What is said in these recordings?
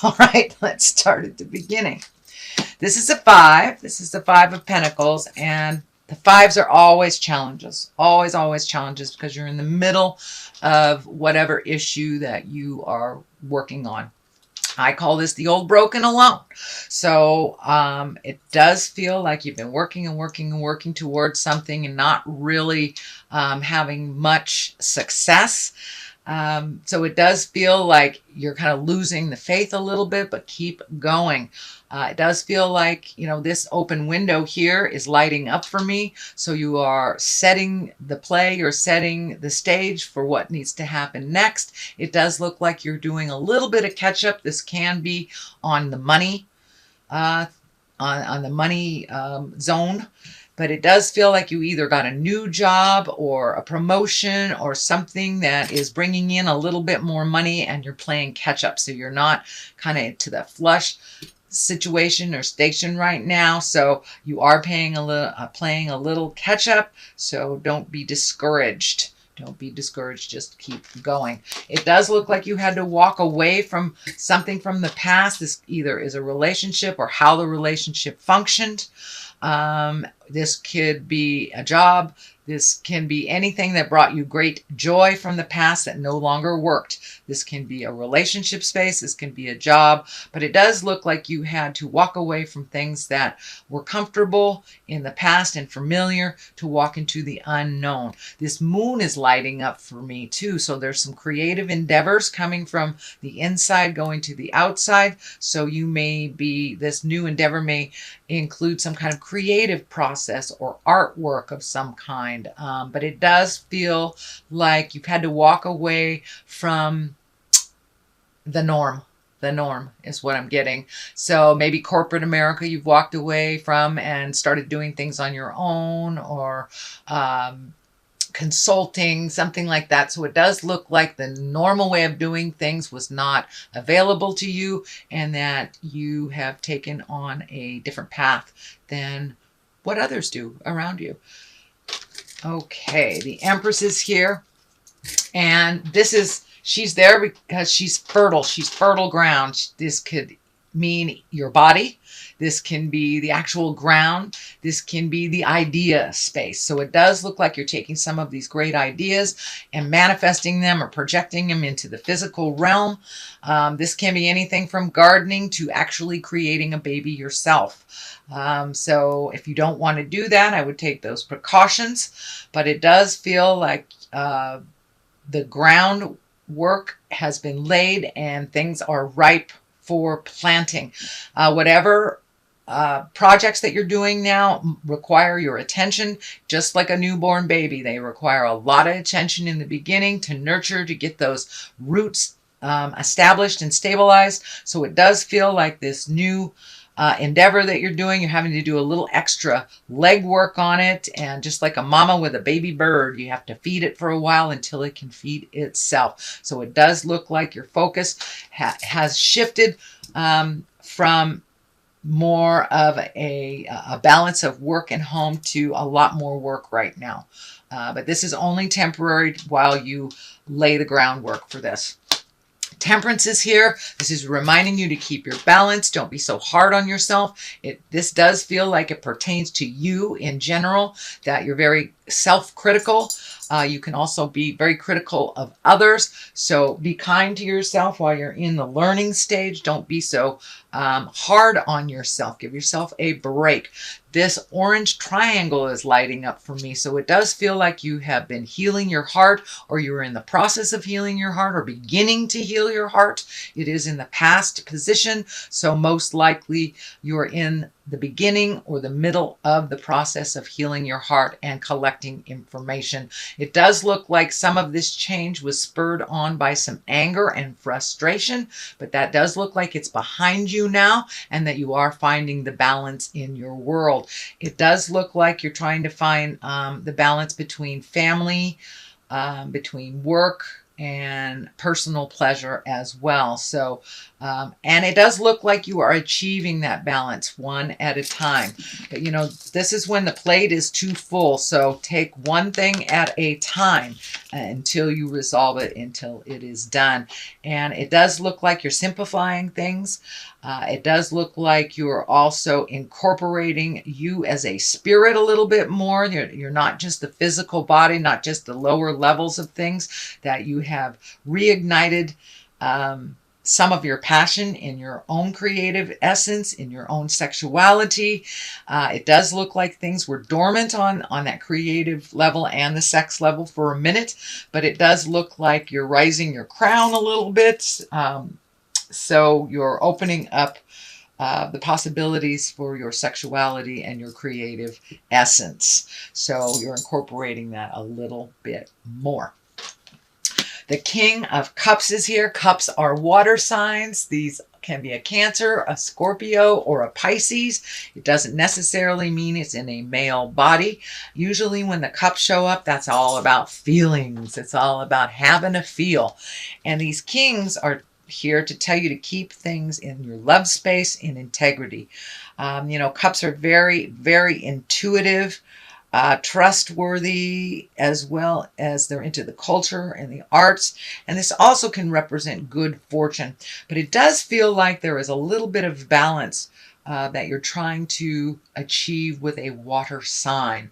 All right, let's start at the beginning. This is a 5. This is the 5 of Pentacles, and the 5s are always challenges. Always, always challenges, because you're in the middle of whatever issue that you are working on. I call this the old broken alone. So it does feel like you've been working and working and working towards something and not really having much success. So it does feel like you're kind of losing the faith a little bit, but keep going. It does feel like, this open window here is lighting up for me. So you are setting the play, you're setting the stage for what needs to happen next. It does look like you're doing a little bit of catch up. This can be on the money, on the money zone. But it does feel like you either got a new job or a promotion or something that is bringing in a little bit more money, and you're playing catch up. So you're not kind of to the flush situation or station right now. So you are playing a little catch up. So don't be discouraged. Don't be discouraged. Just keep going. It does look like you had to walk away from something from the past. This either is a relationship or how the relationship functioned. This could be a job. This can be anything that brought you great joy from the past that no longer worked. This can be a relationship space. This can be a job. But it does look like you had to walk away from things that were comfortable in the past and familiar to walk into the unknown. This moon is lighting up for me too. So there's some creative endeavors coming from the inside going to the outside. So this new endeavor may include some kind of creative process or artwork of some kind. But it does feel like you've had to walk away from the norm. The norm is what I'm getting. So maybe corporate America you've walked away from and started doing things on your own, or consulting, something like that. So it does look like the normal way of doing things was not available to you, and that you have taken on a different path than what others do around you. Okay, the Empress is here, and she's there because she's fertile. She's fertile ground. This could mean your body. This can be the actual ground. This can be the idea space. So it does look like you're taking some of these great ideas and manifesting them or projecting them into the physical realm. This can be anything from gardening to actually creating a baby yourself. So if you don't want to do that, I would take those precautions. But it does feel like the groundwork has been laid and things are ripe for planting. Whatever projects that you're doing now require your attention, just like a newborn baby. They require a lot of attention in the beginning to nurture, to get those roots established and stabilized. So it does feel like this new endeavor that you're doing, you're having to do a little extra legwork on it. And just like a mama with a baby bird, you have to feed it for a while until it can feed itself. So it does look like your focus has shifted from more of a balance of work and home to a lot more work right now. But this is only temporary while you lay the groundwork for this. Temperance is here. This is reminding you to keep your balance. Don't be so hard on yourself. This does feel like it pertains to you in general, that you're very self-critical. You can also be very critical of others. So be kind to yourself while you're in the learning stage. Don't be so hard on yourself. Give yourself a break. This orange triangle is lighting up for me. So it does feel like you have been healing your heart, or you're in the process of healing your heart, or beginning to heal your heart. It is in the past position. So most likely you're in the beginning or the middle of the process of healing your heart and collecting information. It does look like some of this change was spurred on by some anger and frustration, but that does look like it's behind you now, and that you are finding the balance in your world. It does look like you're trying to find the balance between family, between work and personal pleasure as well. So, and it does look like you are achieving that balance one at a time. But, you know, this is when the plate is too full. So take one thing at a time until you resolve it, until it is done. And it does look like you're simplifying things. It does look like you're also incorporating you as a spirit a little bit more. You're not just the physical body, not just the lower levels of things, that you have reignited some of your passion in your own creative essence, in your own sexuality. It does look like things were dormant on that creative level and the sex level for a minute, but it does look like you're raising your crown a little bit. So you're opening up the possibilities for your sexuality and your creative essence. So you're incorporating that a little bit more. The King of Cups is here. Cups are water signs. These can be a Cancer, a Scorpio, or a Pisces. It doesn't necessarily mean it's in a male body. Usually when the cups show up, that's all about feelings. It's all about having a feel. And these kings are here to tell you to keep things in your love space in integrity. You know, cups are very, very intuitive, trustworthy, as well as they're into the culture and the arts. And this also can represent good fortune. But it does feel like there is a little bit of balance that you're trying to achieve with a water sign.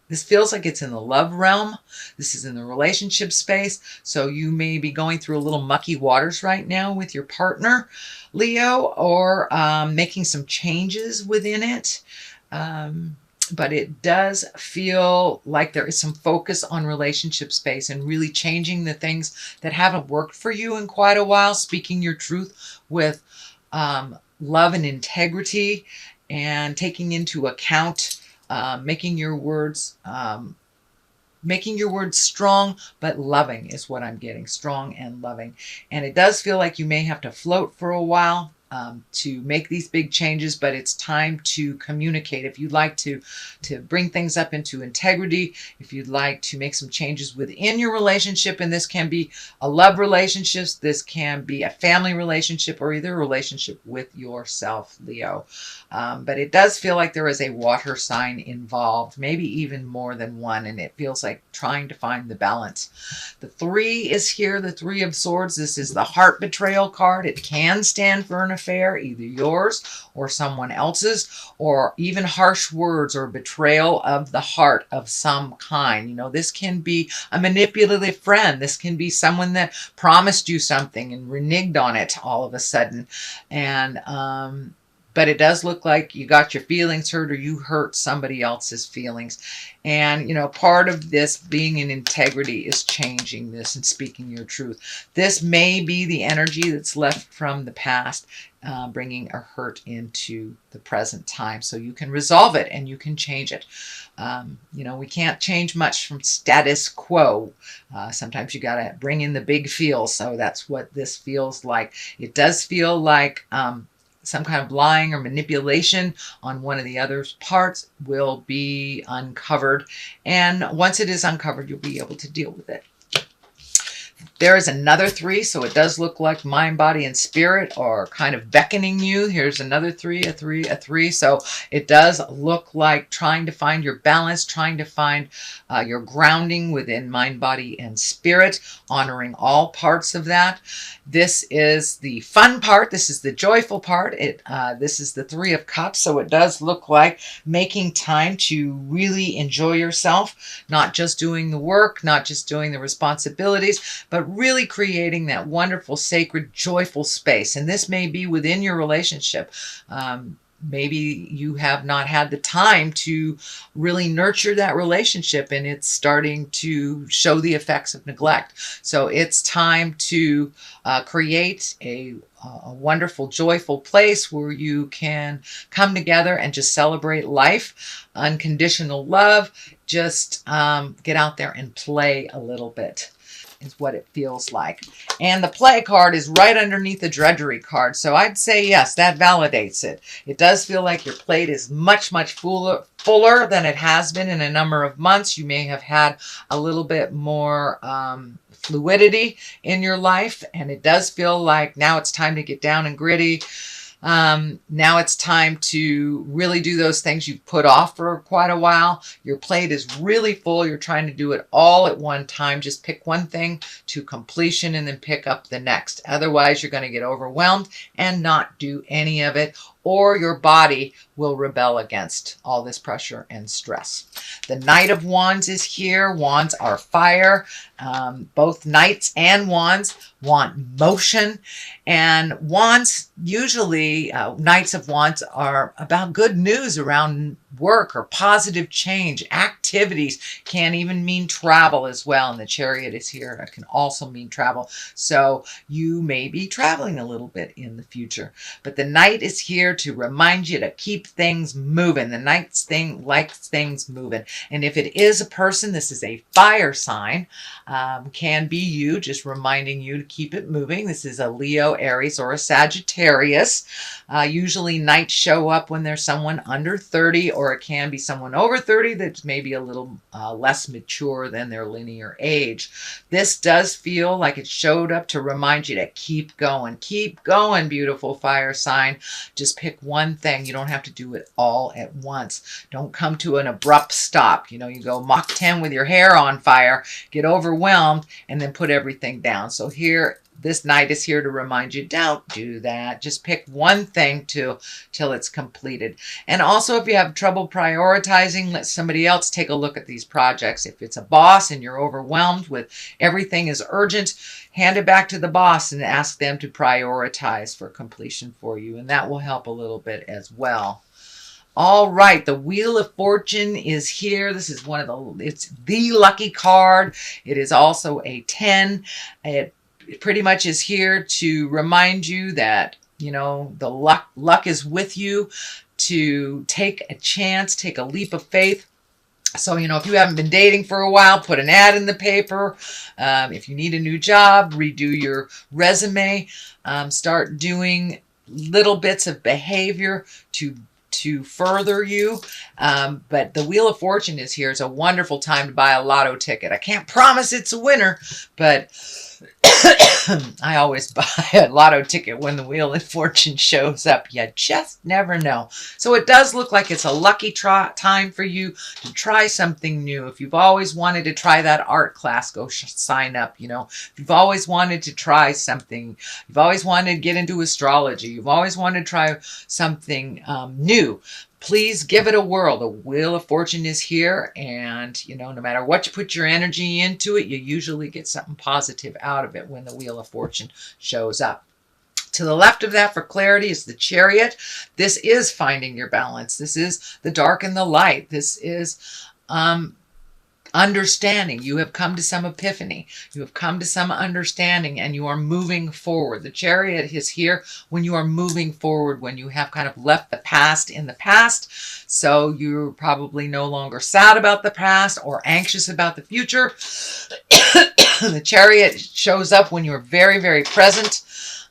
This feels like it's in the love realm. This is in the relationship space. So you may be going through a little mucky waters right now with your partner, Leo, or making some changes within it. But it does feel like there is some focus on relationship space and really changing the things that haven't worked for you in quite a while, speaking your truth with love and integrity, and taking into account making your words strong but loving is what I'm getting. Strong and loving. And it does feel like you may have to float for a while to make these big changes, but it's time to communicate. If you'd like to bring things up into integrity, if you'd like to make some changes within your relationship, and this can be a love relationship, this can be a family relationship, or either a relationship with yourself, Leo. But it does feel like there is a water sign involved, maybe even more than one, and it feels like trying to find the balance. The 3 is here, the 3 of Swords. This is the heart betrayal card. It can stand for an affair, either yours or someone else's, or even harsh words or betrayal of the heart of some kind. You know, this can be a manipulative friend. This can be someone that promised you something and reneged on it all of a sudden. And but it does look like you got your feelings hurt, or you hurt somebody else's feelings. And, you know, part of this being in integrity is changing this and speaking your truth. This may be the energy that's left from the past, bringing a hurt into the present time. So you can resolve it and you can change it. You know, we can't change much from status quo. Sometimes you got to bring in the big feel. So that's what this feels like. It does feel like some kind of lying or manipulation on one of the other's parts will be uncovered. And once it is uncovered, you'll be able to deal with it. There is another 3, so it does look like mind, body, and spirit are kind of beckoning you. Here's another 3, a 3, a 3. So it does look like trying to find your balance, trying to find your grounding within mind, body, and spirit, honoring all parts of that. This is the fun part. This is the joyful part. This is the 3 of Cups, so it does look like making time to really enjoy yourself, not just doing the work, not just doing the responsibilities, but really creating that wonderful, sacred, joyful space. And this may be within your relationship. Maybe you have not had the time to really nurture that relationship, and it's starting to show the effects of neglect. So it's time to create a wonderful, joyful place where you can come together and just celebrate life, unconditional love, just get out there and play a little bit. is what it feels like. And the play card is right underneath the drudgery card. So I'd say yes, that validates it. It does feel like your plate is much, much fuller than it has been in a number of months. You may have had a little bit more fluidity in your life, and it does feel like now it's time to get down and gritty. Now it's time to really do those things you've put off for quite a while. Your plate is really full. You're trying to do it all at one time. Just pick one thing to completion and then pick up the next. Otherwise, you're going to get overwhelmed and not do any of it, or your body will rebel against all this pressure and stress. The Knight of Wands is here. Wands are fire. Both Knights and Wands want motion. And Wands, usually Knights of Wands are about good news around work or positive change, activities. Can even mean travel as well. And the Chariot is here. It can also mean travel. So you may be traveling a little bit in the future. But the Knight is here to remind you to keep things moving. The Knight's thing likes things moving. And if it is a person, this is a fire sign. Can be you, just reminding you to keep it moving. This is a Leo, Aries, or a Sagittarius. Usually Knights show up when there's someone under 30, or it can be someone over 30 that's maybe a little less mature than their linear age. This does feel like it showed up to remind you to keep going. Keep going, beautiful fire sign. Just pick one thing. You don't have to do it all at once. Don't come to an abrupt stop. You know, you go Mach 10 with your hair on fire, get overwhelmed, and then put everything down. So here, this Knight is here to remind you, don't do that. Just pick one thing till it's completed. And also, if you have trouble prioritizing, let somebody else take a look at these projects. If it's a boss and you're overwhelmed with everything is urgent, hand it back to the boss and ask them to prioritize for completion for you. And that will help a little bit as well. All right, the Wheel of Fortune is here. This is it's the lucky card. It is also a 10. It pretty much is here to remind you that, you know, the luck is with you, to take a chance, take a leap of faith. So, you know, if you haven't been dating for a while, put an ad in the paper. If you need a new job, redo your resume. Start doing little bits of behavior to further you. But the Wheel of Fortune is here. It's a wonderful time to buy a lotto ticket. I can't promise it's a winner, but I always buy a lotto ticket when the Wheel of Fortune shows up. You just never know. So it does look like it's a lucky time for you to try something new. If you've always wanted to try that art class, go sign up. You know, if you've always wanted to try something, you've always wanted to get into astrology, you've always wanted to try something new, please give it a whirl. The Wheel of Fortune is here, and, you know, no matter what you put your energy into it, you usually get something positive out of it when the Wheel of Fortune shows up. To the left of that for clarity is the Chariot. This is finding your balance. This is the dark and the light. This is understanding. You have come to some epiphany. You have come to some understanding, and you are moving forward. The Chariot is here when you are moving forward, when you have kind of left the past in the past. So you're probably no longer sad about the past or anxious about the future. The Chariot shows up when you're very, very present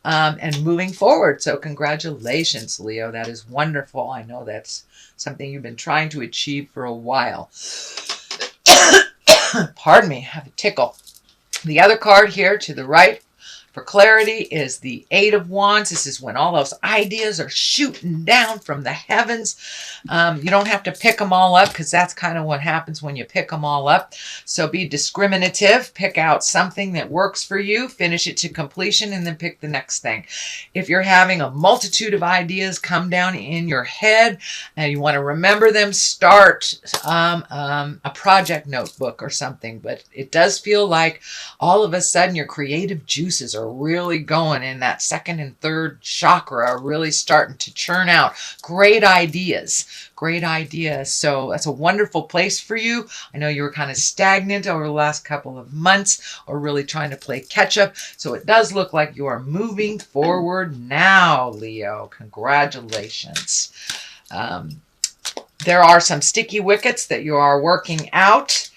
and moving forward. So congratulations, Leo. That is wonderful. I know that's something you've been trying to achieve for a while. Pardon me, I have a tickle. The other card here to the right for clarity is the Eight of Wands. This is when all those ideas are shooting down from the heavens. You don't have to pick them all up, because that's kind of what happens when you pick them all up. So be discriminative. Pick out something that works for you, finish it to completion, and then pick the next thing. If you're having a multitude of ideas come down in your head and you want to remember them, start a project notebook or something. But it does feel like all of a sudden your creative juices are really going, in that second and third chakra are really starting to churn out great ideas. Great ideas. So that's a wonderful place for you. I know you were kind of stagnant over the last couple of months, or really trying to play catch up. So it does look like you are moving forward now, Leo. Congratulations. There are some sticky wickets that you are working out.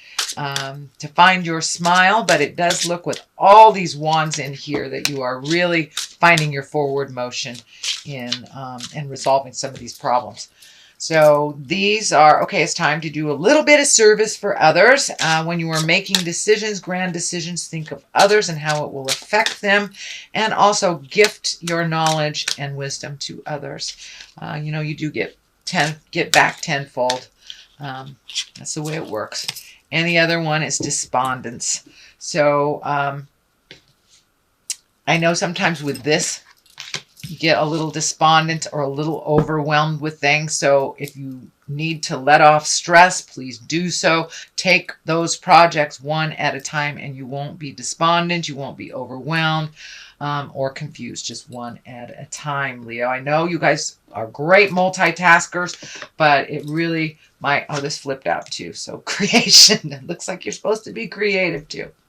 to find your smile, but it does look with all these wands in here that you are really finding your forward motion in and resolving some of these problems. So these are, okay, it's time to do a little bit of service for others. When you are making decisions, grand decisions, think of others and how it will affect them, and also gift your knowledge and wisdom to others. You know, you do get back tenfold. That's the way it works. And the other one is despondence. So I know sometimes with this, you get a little despondent or a little overwhelmed with things. So if you need to let off stress, please do so. Take those projects one at a time and you won't be despondent. You won't be overwhelmed or confused. Just one at a time, Leo. I know you guys are great multitaskers, but it really might... Oh, this flipped out too. So creation. It looks like you're supposed to be creative too.